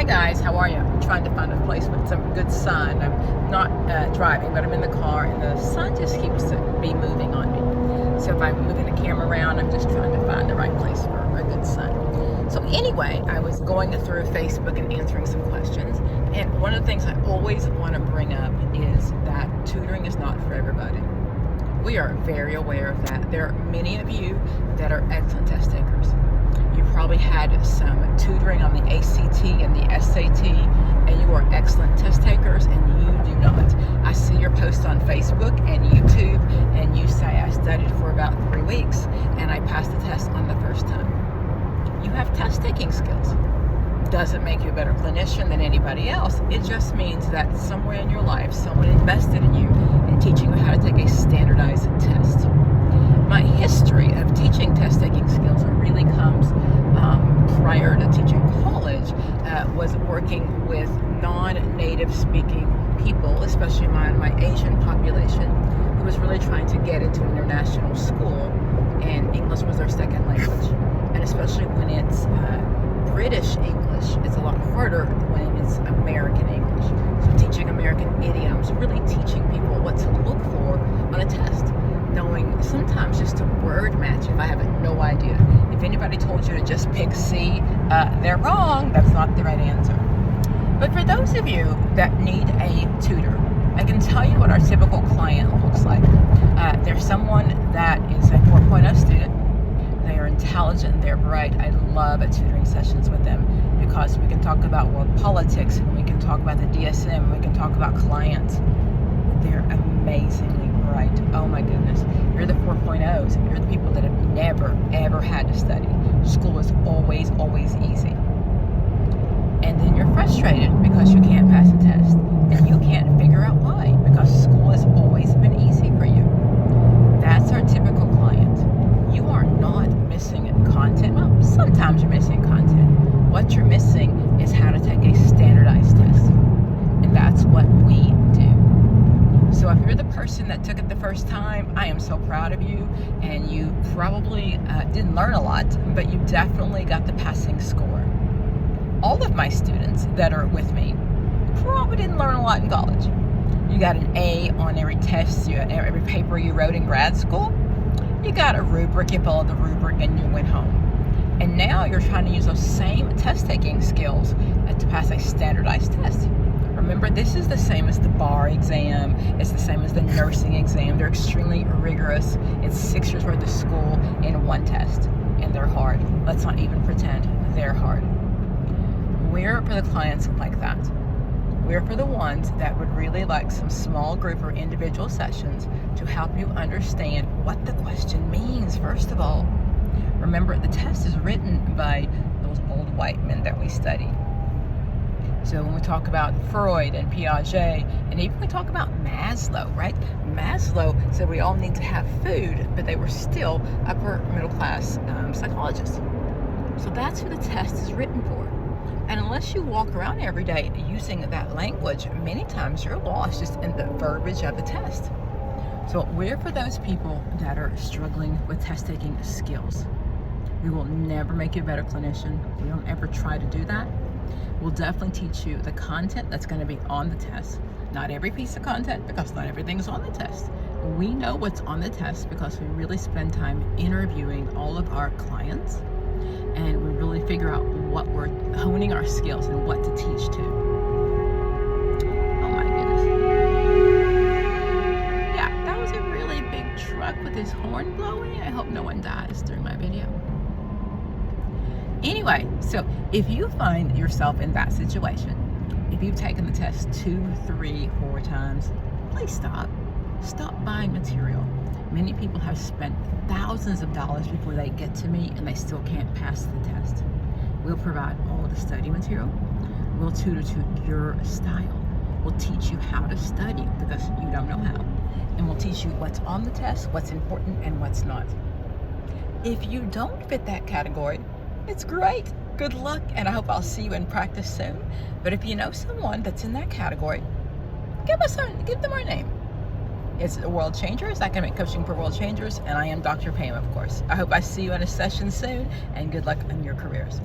guys, how are you? I'm trying to find a place with some good sun. I'm not driving, but I'm in the car, and the sun just keeps be moving on me. So if I'm moving the camera around, I'm just trying to find the right place for a good sun. So anyway, I was going through Facebook and answering some questions, and one of the things I always want to bring up is that tutoring is not for everybody. We are very aware of that. There are many of you that are excellent test takers. You probably had some tutoring on the ACT and the SAT, and you are excellent test takers, and you do not. I see your posts on Facebook and YouTube, and you say, I studied for about 3 weeks, and I passed the test on the first time. You have test taking skills. Doesn't make you a better clinician than anybody else. It just means that somewhere in your life, someone invested in you and teaching you how to take a standardized test. My history of teaching test taking skills really comes prior to teaching college, was working with non-native speaking people, especially my Asian population, who was really trying to get into an international school, and English was their second language. And especially when it's British English, it's a lot harder when it's American English. So teaching American idioms, really teaching people what to look for on a test. Knowing sometimes just a word match if I have no idea. If anybody told you to just pick C, they're wrong. That's not the right answer. But for those of you that need a tutor, I can tell you what our typical client looks like. They're someone that is a 4.0 student. They are intelligent, they're bright. I love tutoring sessions with them because we can talk about world politics, and we can talk about the DSM, we can talk about clients. They're amazingly bright. Oh my goodness. You're the 4.0s. You're the people that have never, ever had to study. School is always, always easy. And then you're frustrated because you can't pass a test. And you can't figure out why, because school has always been easy for you. That's our typical client. You are not missing content. Well, sometimes you're missing content. What you're missing is how to take a standardized test. And that's what we do. So if you're the person that took it the first time, I am so proud of you, and you probably didn't learn a lot, but you definitely got the passing score. All of my students that are with me probably didn't learn a lot in college. You got an A on every test, every paper you wrote in grad school. You got a rubric, you followed the rubric, and you went home. And now you're trying to use those same test-taking skills to pass a standardized test. Remember, this is the same as the bar exam. It's the same as the nursing exam. They're extremely rigorous. It's 6 years worth of school in one test, and they're hard. Let's not even pretend they're hard. We're for the clients like that. We're for the ones that would really like some small group or individual sessions to help you understand what the question means, first of all. Remember, the test is written by those old white men that we study. So when we talk about Freud and Piaget, and even we talk about Maslow, right? Maslow said we all need to have food, but they were still upper middle class psychologists. So that's who the test is written for. And unless you walk around every day using that language, many times you're lost just in the verbiage of the test. So we're for those people that are struggling with test-taking skills. We will never make you a better clinician. We don't ever try to do that. We'll definitely teach you the content that's going to be on the test. Not every piece of content, because not everything's on the test. We know what's on the test because we really spend time interviewing all of our clients, and we really figure out what we're honing our skills and what to teach to. Oh my goodness. Yeah, that was a really big truck with his horn blowing. I hope no one dies during my video. Anyway, so if you find yourself in that situation, if you've taken the test 2, 3, 4 times, please stop. Stop buying material. Many people have spent thousands of dollars before they get to me, and they still can't pass the test. We'll provide all the study material. We'll tutor to your style. We'll teach you how to study because you don't know how. And we'll teach you what's on the test, what's important, and what's not. If you don't fit that category, it's great. Good luck, and I hope I'll see you in practice soon. But if you know someone that's in that category, give them our name. It's World Changers, Academic Coaching for World Changers, and I am Dr. Pam, of course. I hope I see you in a session soon, and good luck in your careers.